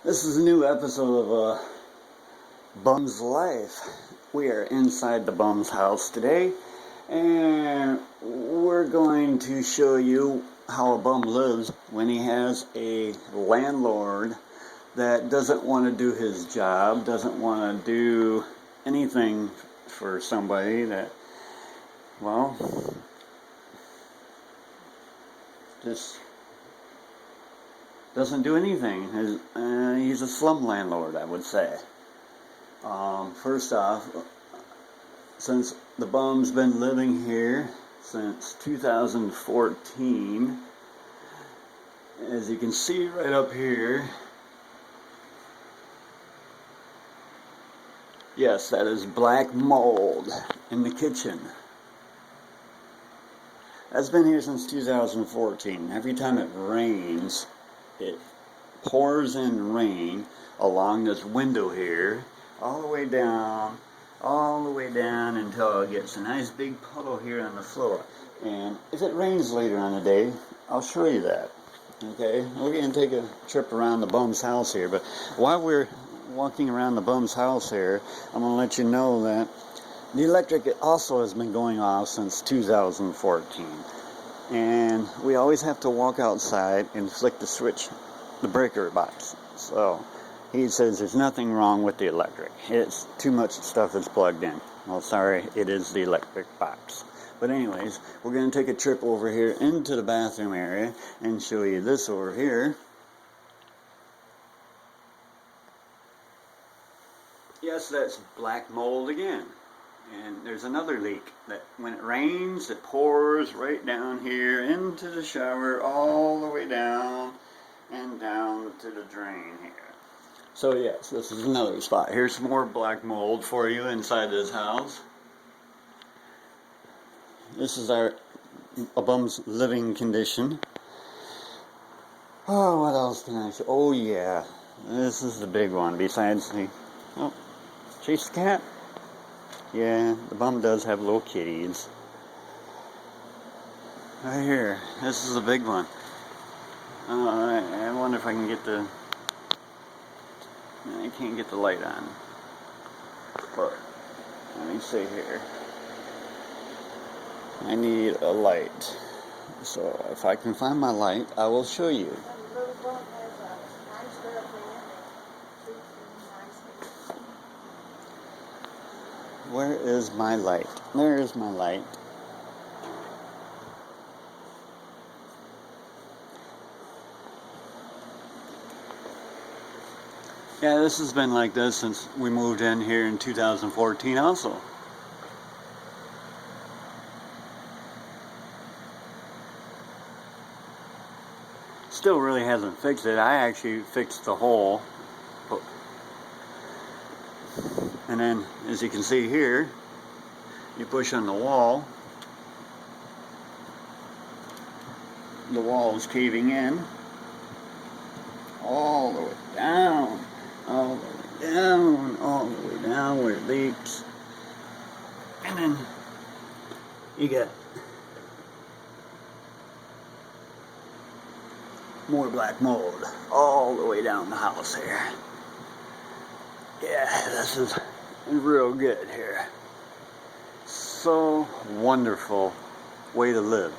This is a new episode of Bum's Life. We are inside the bum's house today, and we're going to show you how a bum lives when he has a landlord that doesn't want to do his job, doesn't want to do anything for somebody that, well, just doesn't do anything. He's a slum landlord, I would say. First off, since the bum's been living here since 2014, as you can see right up here, yes, that is black mold in the kitchen. That's been here since 2014. Every time it rains, it pours in rain along this window here, all the way down until it gets a nice big puddle here on the floor. And if it rains later on the day, I'll show you that. Okay, we're going to take a trip around the bum's house here, but while we're walking around the bum's house here, I'm going to let you know that the electric also has been going off since 2014. And we always have to walk outside and flick the switch, the breaker box. So he says there's nothing wrong with the electric. It's too much stuff that's plugged in. Well, sorry, it is the electric box. But anyways, we're going to take a trip over here into the bathroom area and show you this over here. Yes, that's black mold again. And there's another leak that when it rains, it pours right down here into the shower, all the way down and down to the drain here. So yes, this is another spot. Here's some more black mold for you inside this house. This is a bum's living condition. Oh, what else can I show? Oh yeah, this is the big one besides the, oh, chase the cat. Yeah, the bum does have little kitties. Right here, this is a big one. I wonder if I can get the, I can't get the light on. But, let me see here. I need a light. So, if I can find my light, I will show you. Where is my light? There is my light. Yeah, this has been like this since we moved in here in 2014 also. Still really hasn't fixed it. I actually fixed the hole. And then, as you can see here, you push on the wall is caving in, all the way down, all the way down, all the way down where it leaks. And then, you get more black mold all the way down the house here. Yeah, this is real good here. So wonderful way to live.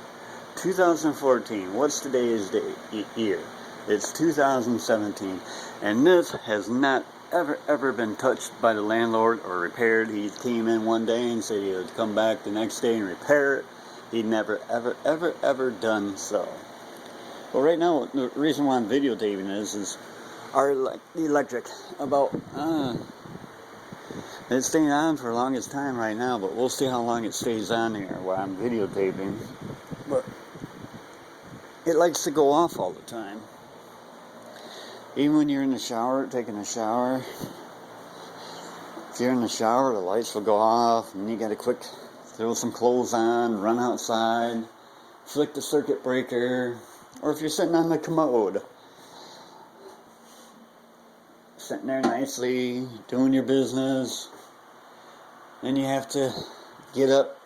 2014, what's today's year? It's 2017, and this has not ever been touched by the landlord or repaired. He came in one day and said he would come back the next day and repair it. He'd never ever done so. Well, right now, the reason why I'm videotaping this is the electric about it's staying on for the longest time right now, but we'll see how long it stays on here while I'm videotaping. But it likes to go off all the time. Even when you're in the shower, taking a shower, if you're in the shower, the lights will go off, and you gotta quick throw some clothes on, run outside, flick the circuit breaker, or if you're sitting on the commode, sitting there nicely, doing your business, then you have to get up,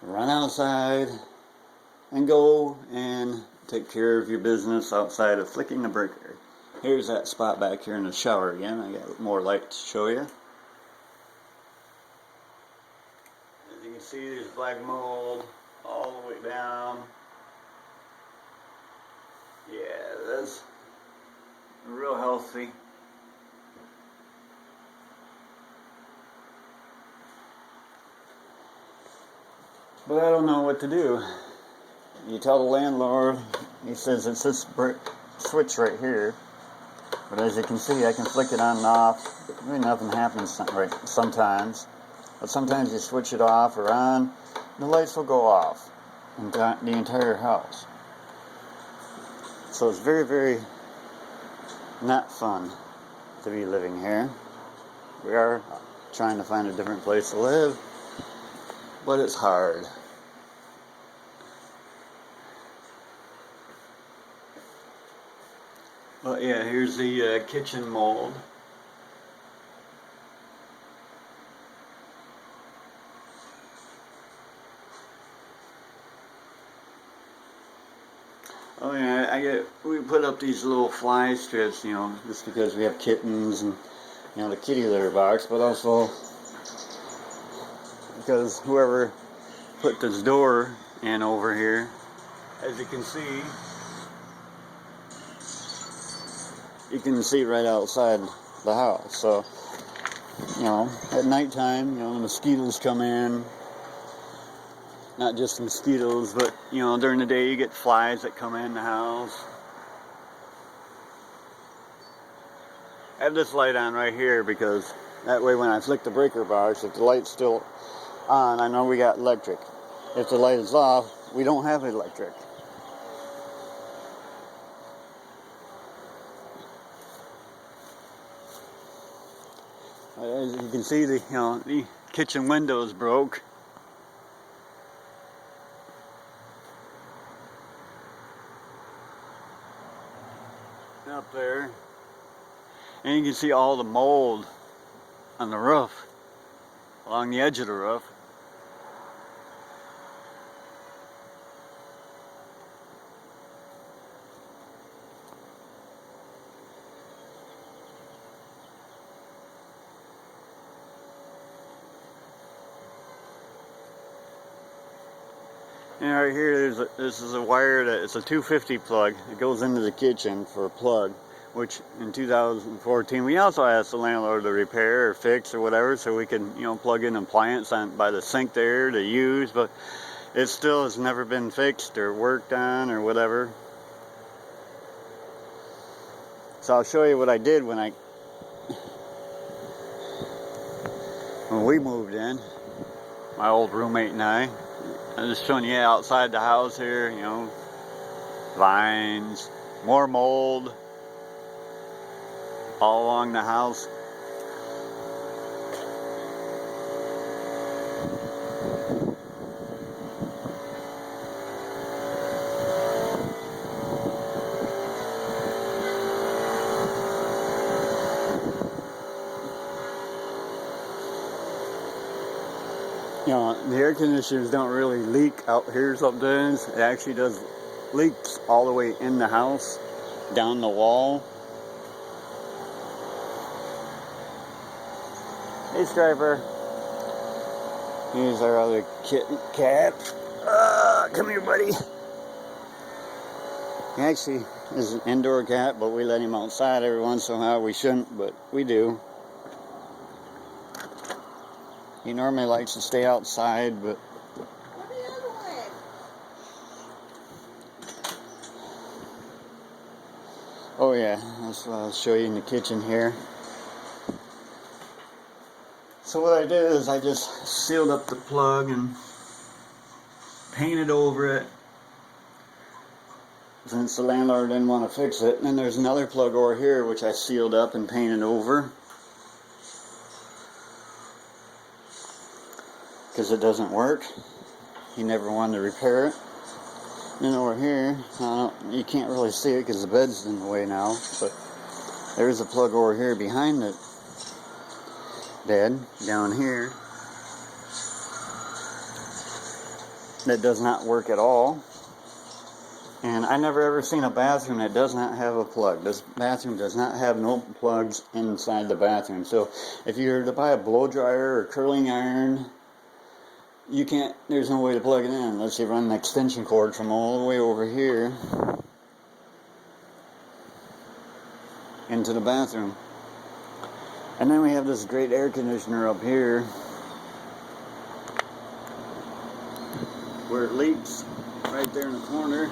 run outside, and go and take care of your business outside of flicking the breaker. Here's that spot back here in the shower again. I got more light to show you. As you can see, there's black mold all the way down. Yeah, that's real healthy. But I don't know what to do. You tell the landlord, he says it's this switch right here. But as you can see, I can flick it on and off. Really nothing happens sometimes. But sometimes you switch it off or on, the lights will go off in the entire house. So it's very, very not fun to be living here. We are trying to find a different place to live, but it's hard. But yeah, here's the kitchen mold. Oh yeah, we put up these little fly strips, you know, just because we have kittens and, you know, the kitty litter box, but also because whoever put this door in over here, as you can see right outside the house. So, you know, at nighttime, you know, the mosquitoes come in. Not just mosquitoes, but, you know, during the day you get flies that come in the house. I have this light on right here because that way when I flick the breaker box, if the light's still on, I know we got electric. If the light is off, we don't have electric. As you can see, the kitchen windows broke. Up there, and you can see all the mold on the roof, along the edge of the roof. And right here, this is a wire that it's a 250 plug. It goes into the kitchen for a plug, which in 2014 we also asked the landlord to repair or fix or whatever, so we can, you know, plug in an appliance by the sink there to use. But it still has never been fixed or worked on or whatever. So I'll show you what I did when we moved in. My old roommate and I. I'm just showing you outside the house here, you know, vines, more mold all along the house. You know, the air conditioners don't really leak out here sometimes. It actually does leaks all the way in the house, down the wall. Hey, Striper. Here's our other cat. Come here, buddy. He actually is an indoor cat, but we let him outside every once in a while. We shouldn't, but we do. He normally likes to stay outside, but... Oh yeah, that's what I'll show you in the kitchen here. So what I did is I just sealed up the plug and painted over it, since the landlord didn't want to fix it. And then there's another plug over here which I sealed up and painted over, because it doesn't work. He never wanted to repair it. And over here, you can't really see it because the bed's in the way now, but there's a plug over here behind the bed, down here, that does not work at all. And I never ever seen a bathroom that does not have a plug. This bathroom does not have no plugs inside the bathroom. So if you were to buy a blow dryer or curling iron, you can't, there's no way to plug it in unless you run an extension cord from all the way over here into the bathroom. And then we have this great air conditioner up here where it leaks right there in the corner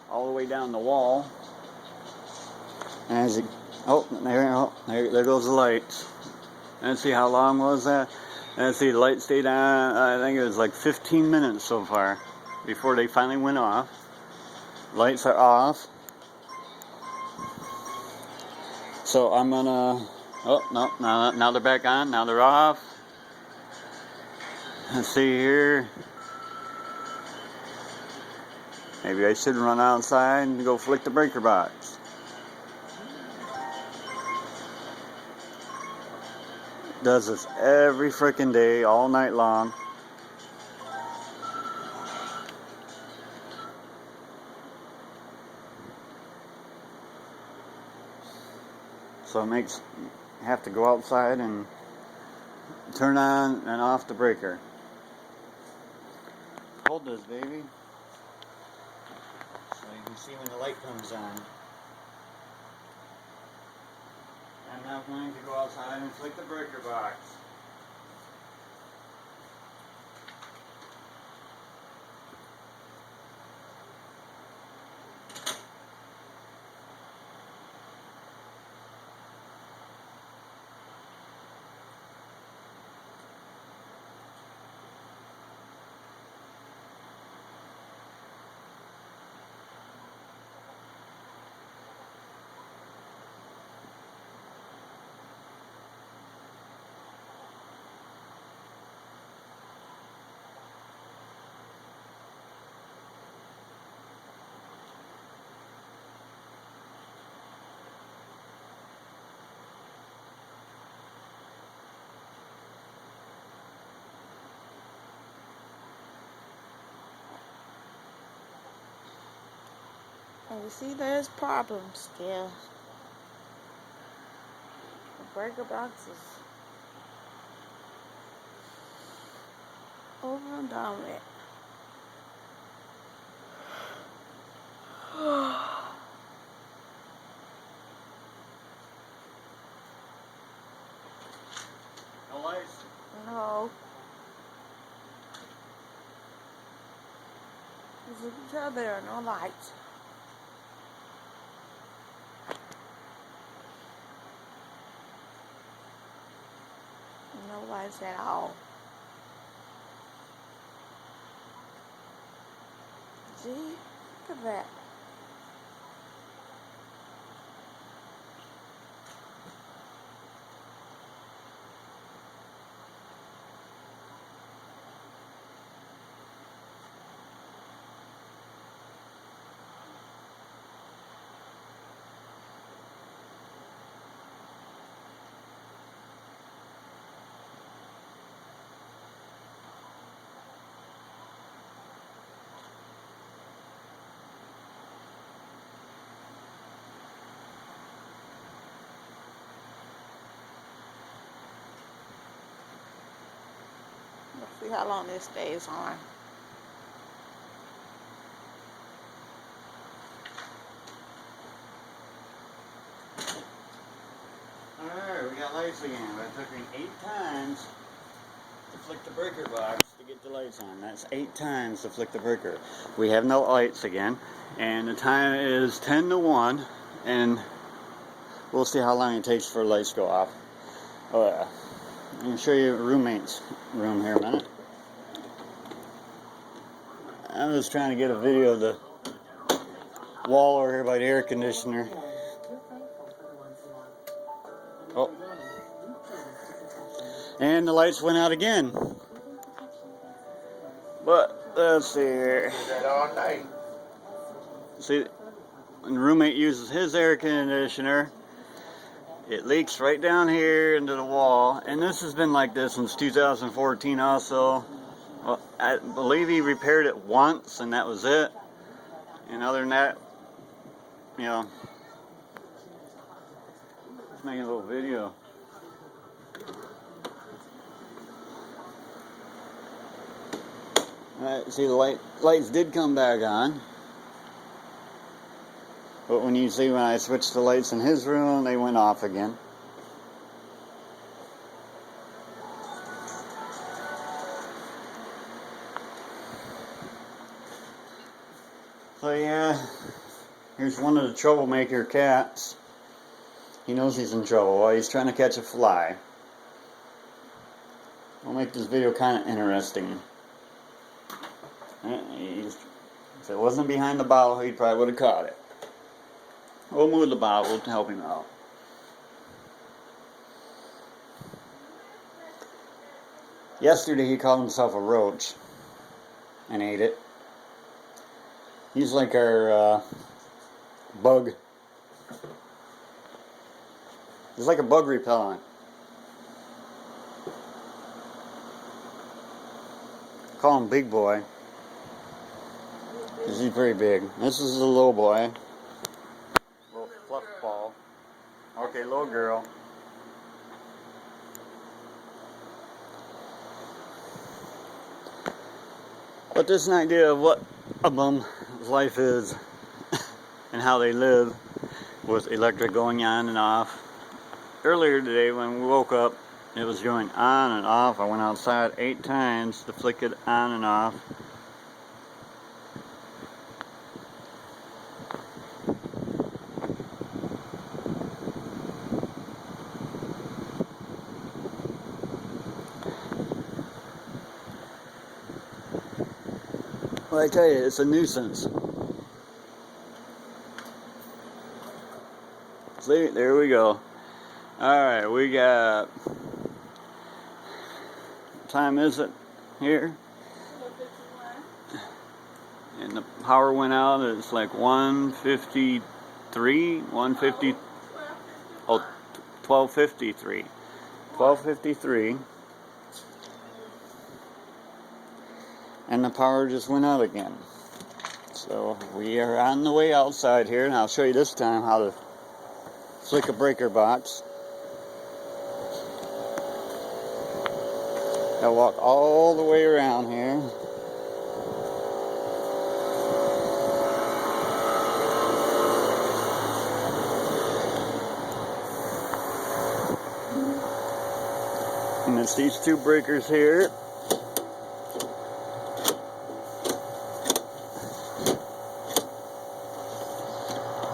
all the way down the wall. And as it, there goes the lights. Let's see, how long was that? Let's see, the light stayed on, I think it was like 15 minutes so far before they finally went off. Lights are off. So I'm gonna, oh no, now they're back on, now they're off. Let's see here. Maybe I should run outside and go flick the breaker box. Does this every freaking day, all night long. So it makes you have to go outside and turn on and off the breaker. Hold this, baby. So you can see when the light comes on. I'm now going to go outside and flick the breaker box. And you see there's problems still. The breaker box is over and done with. No lights? No. As you can tell, there are no lights. No lights at all. See? Look at that. Let's see how long this stays on. Alright, we got lights again. It took me 8 times to flick the breaker box to get the lights on. That's 8 times to flick the breaker. We have no lights again. And the time is 10 to 1. And we'll see how long it takes for the lights to go off. I'm going to show you a roommate's room here a minute. I'm just trying to get a video of the wall over here by the air conditioner. Oh. And the lights went out again. But, let's see here. That all night. See, when the roommate uses his air conditioner, it leaks right down here into the wall. And this has been like this since 2014 also. Well, I believe he repaired it once and that was it. And other than that, you know, just making a little video. Alright, see the lights did come back on. But when you see when I switched the lights in his room, they went off again. So yeah, here's one of the troublemaker cats. He knows he's in trouble while he's trying to catch a fly. We'll make this video kind of interesting. If it wasn't behind the bottle, he probably would have caught it. We'll move the bottle to help him out. Yesterday he caught himself a roach and ate it. He's like our bug. He's like a bug repellent. Call him Big Boy, because he's very big. This is the little boy. Little fluff ball. Okay, little girl. But this is an idea of what a bum's life is and how they live with electric going on and off. Earlier today when we woke up, it was going on and off. I went outside 8 times to flick it on and off. Well, I tell you, it's a nuisance. See, there we go. Alright, we got... What time is it here? And the power went out. It's like 1:53, 1:50. Oh, 12:53. 12:53. And the power just went out again. So we are on the way outside here, and I'll show you this time how to flick a breaker box. I'll walk all the way around here. And it's these 2 breakers here.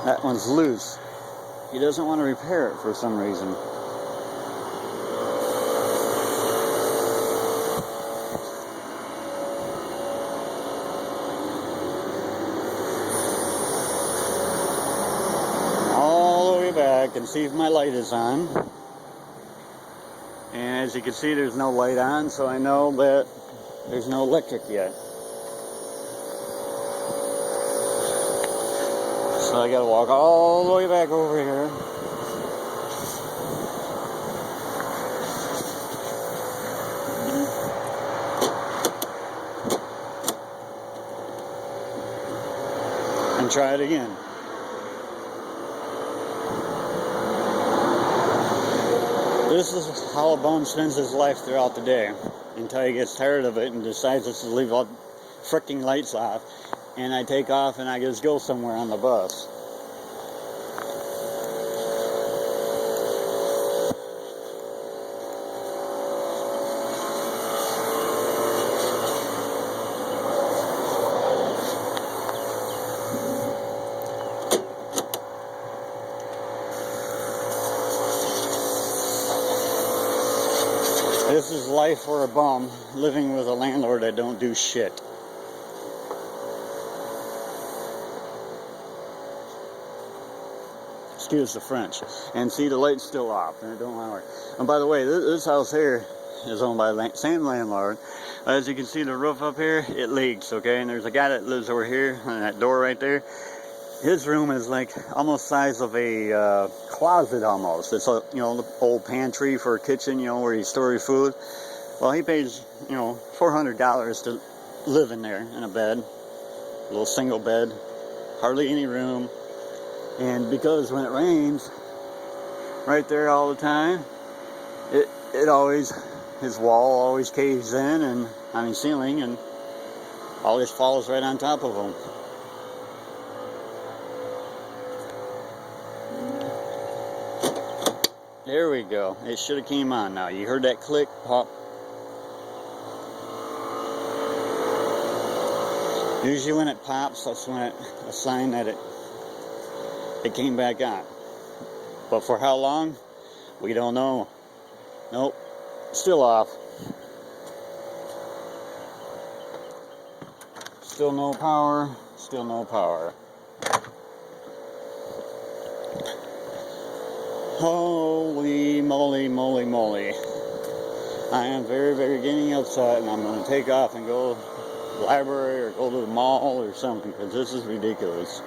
That one's loose. He doesn't want to repair it for some reason. All the way back and see if my light is on. And as you can see, there's no light on, so I know that there's no electric yet. So I gotta walk all the way back over here. And try it again. This is how a bum spends his life throughout the day until he gets tired of it and decides to leave all freaking lights off. And I take off and I just go somewhere on the bus. This is life for a bum living with a landlord that don't do shit. Excuse the French. And see, the light's still off, and it don't want to work. And by the way, this house here is owned by the same landlord. As you can see, the roof up here, it leaks, okay? And there's a guy that lives over here on that door right there. His room is like almost size of a closet almost. It's a, you know, the old pantry for a kitchen, you know, where you store your food. Well, he pays, you know, $400 to live in there in a bed, a little single bed, hardly any room. And because when it rains right there all the time, it always, his wall always caves in, and on his ceiling, and always falls right on top of him. There we go. It should have came on now. You heard that click, pop. Usually when it pops, that's when a sign that it came back on. But for how long? We don't know. Nope. Still off. Still no power. Still no power. Holy moly, moly, moly. I am very, very getting upset, and I'm going to take off and go to the library or go to the mall or something, because this is ridiculous.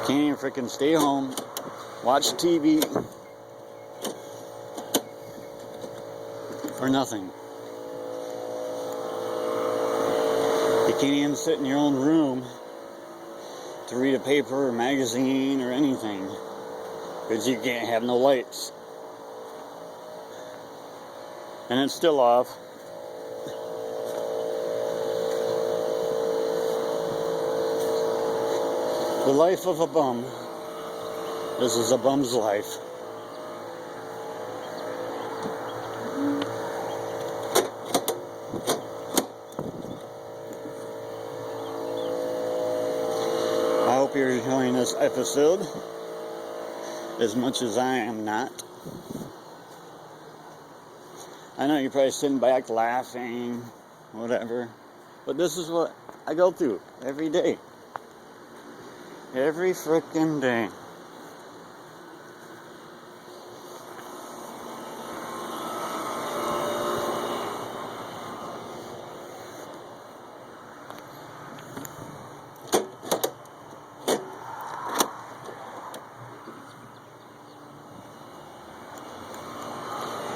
Can't even freaking stay home, watch TV, or nothing. You can't even sit in your own room to read a paper or magazine or anything, because you can't have no lights. And it's still off. The life of a bum. This is a bum's life. I hope you're enjoying this episode as much as I am not. I know you're probably sitting back laughing, whatever, but this is what I go through every day. Every frickin' day.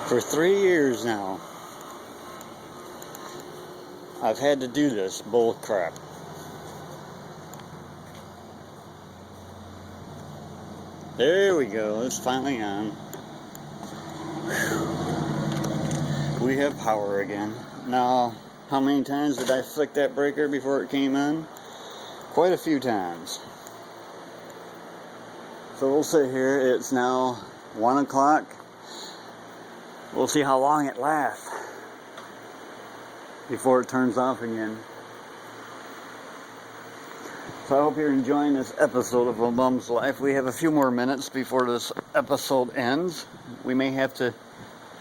For 3 years now, I've had to do this bull crap. There we go, it's finally on. Whew. We have power again. Now, how many times did I flick that breaker before it came on? Quite a few times. So we'll sit here, it's now 1 o'clock. We'll see how long it lasts before it turns off again. So I hope you're enjoying this episode of A Bum's Life. We have a few more minutes before this episode ends. We may have to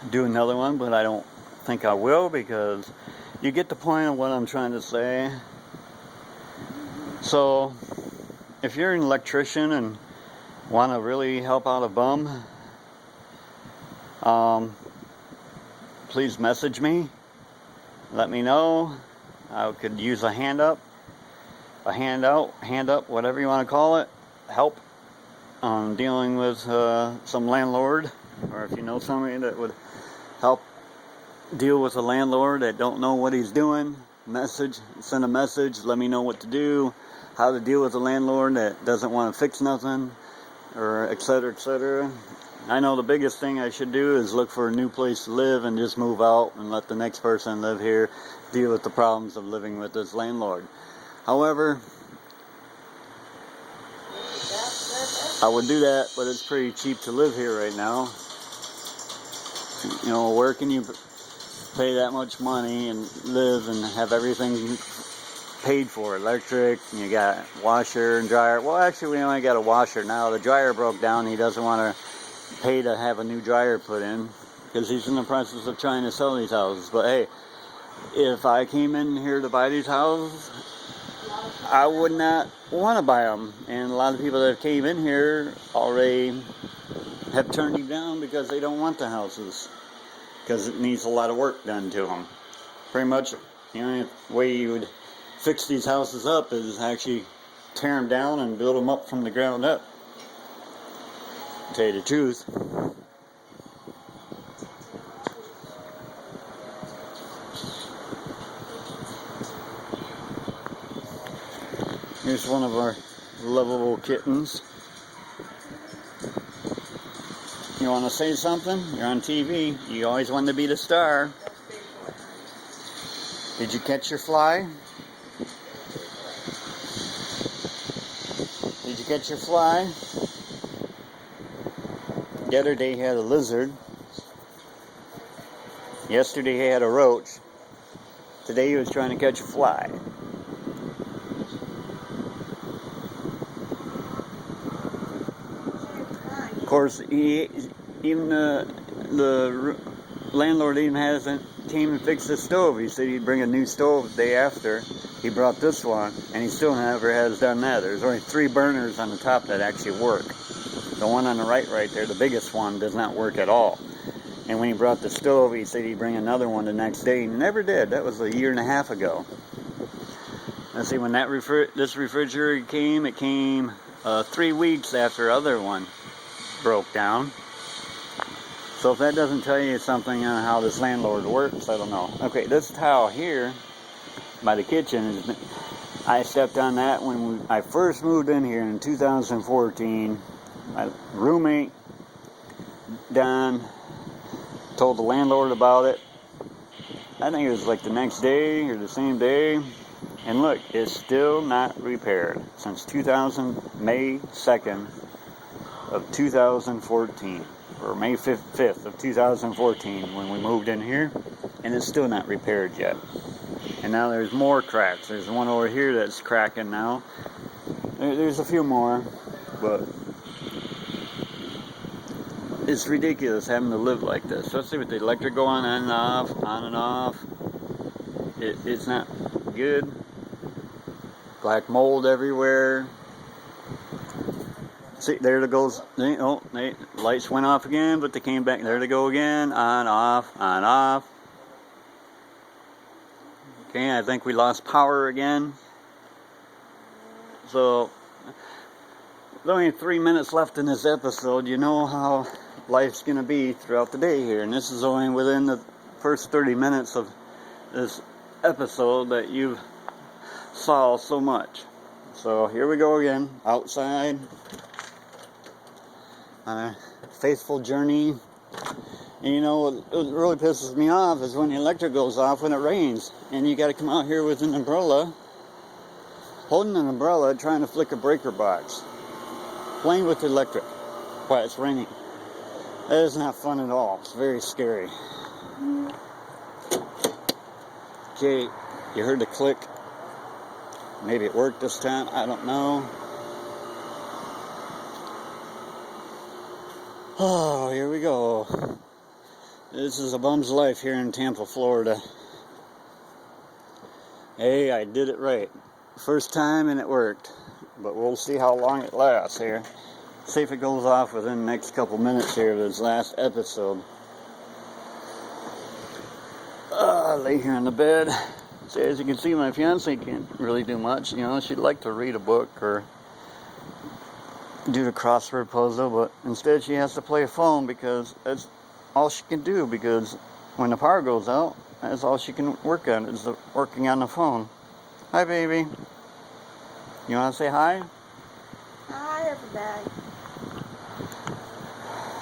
do another one, but I don't think I will, because you get the point of what I'm trying to say. So if you're an electrician and want to really help out a bum, please message me. Let me know. I could use a hand up, whatever you want to call it. Help on dealing with some landlord, or if you know somebody that would help deal with a landlord that don't know what he's doing, send a message, let me know what to do, how to deal with a landlord that doesn't want to fix nothing, or etc., etc. I know the biggest thing I should do is look for a new place to live and just move out and let the next person live here deal with the problems of living with this landlord. However, I would do that, but it's pretty cheap to live here right now. You know, where can you pay that much money and live and have everything paid for? Electric, and you got washer and dryer. Well, actually, we only got a washer now. The dryer broke down. He doesn't want to pay to have a new dryer put in because he's in the process of trying to sell these houses. But hey, if I came in here to buy these houses, I would not want to buy them. And a lot of people that came in here already have turned you down because they don't want the houses, because it needs a lot of work done to them. Pretty much the only way you would fix these houses up is actually tear them down and build them up from the ground up. To tell you the truth. Here's one of our lovable kittens. You want to say something? You're on TV. You always want to be the star. Did you catch your fly? Did you catch your fly? The other day he had a lizard. Yesterday he had a roach. Today he was trying to catch a fly. Of course, even the landlord even hasn't came and fixed the stove. He said he'd bring a new stove the day after. He brought this one, and he still never has done that. There's only 3 burners on the top that actually work. The one on the right there, the biggest one, does not work at all. And when he brought the stove, he said he'd bring another one the next day. He never did. That was 1.5 years ago. Let's see, when this refrigerator came, it came 3 weeks after the other one broke down. So if that doesn't tell you something on how this landlord works, I don't know. Okay, this towel here by the kitchen, I stepped on that when I first moved in here in 2014. My roommate, Don, told the landlord about it. I think it was like the next day or the same day. And look, it's still not repaired since May 2nd of 2014. Or May 5th of 2014 when we moved in here. And it's still not repaired yet. And now there's more cracks. There's one over here that's cracking now. There's a few more. But it's ridiculous having to live like this, especially with the electric going on and off. It's not good. Black mold everywhere. See, there it goes. Lights went off again, but they came back. There they go again. On, off, on, off. Okay, I think we lost power again. So, there's only 3 minutes left in this episode. You know how life's going to be throughout the day here. And this is only within the first 30 minutes of this episode that you saw so much. So here we go again, outside on a faithful journey. And you know what really pisses me off is when the electric goes off when it rains. And you got to come out here with an umbrella, holding an umbrella, trying to flick a breaker box. Playing with the electric while it's raining. That is not fun at all. It's very scary. Okay, you heard the click. Maybe it worked this time. I don't know. Oh, here we go. This is a bum's life here in Tampa, Florida. Hey, I did it right. First time and it worked. But we'll see how long it lasts here. See if it goes off within the next couple minutes here of this last episode. Lay here in the bed. So as you can see, my fiance can't really do much. You know, she'd like to read a book or do the crossword puzzle, but instead she has to play a phone because that's all she can do, because when the power goes out, that's all she can work on is working on the phone. Hi, baby. You want to say hi? Hi, everybody.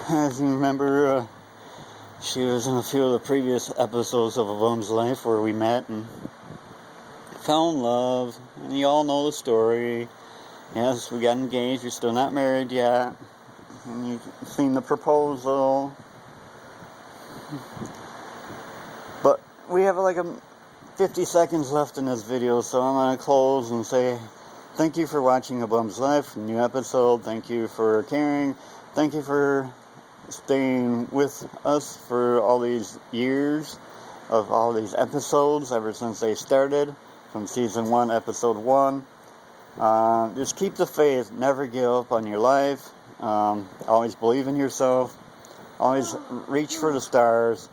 As you remember, she was in a few of the previous episodes of A Bum's Life where we met and fell in love, and you all know the story. Yes, we got engaged. We're still not married yet. And you've seen the proposal. But we have like 50 seconds left in this video, so I'm going to close and say thank you for watching A Bum's Life, new episode. Thank you for caring. Thank you for staying with us for all these years of all these episodes ever since they started from season 1, episode 1. Just keep the faith. Never give up on your life. Always believe in yourself. Always reach for the stars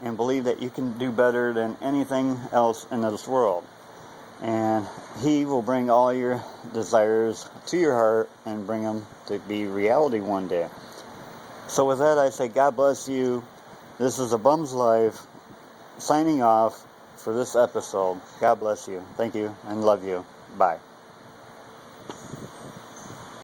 and believe that you can do better than anything else in this world. And He will bring all your desires to your heart and bring them to be reality one day. So with that, I say God bless you. This is A Bum's Life signing off for this episode. God bless you. Thank you and love you. Bye.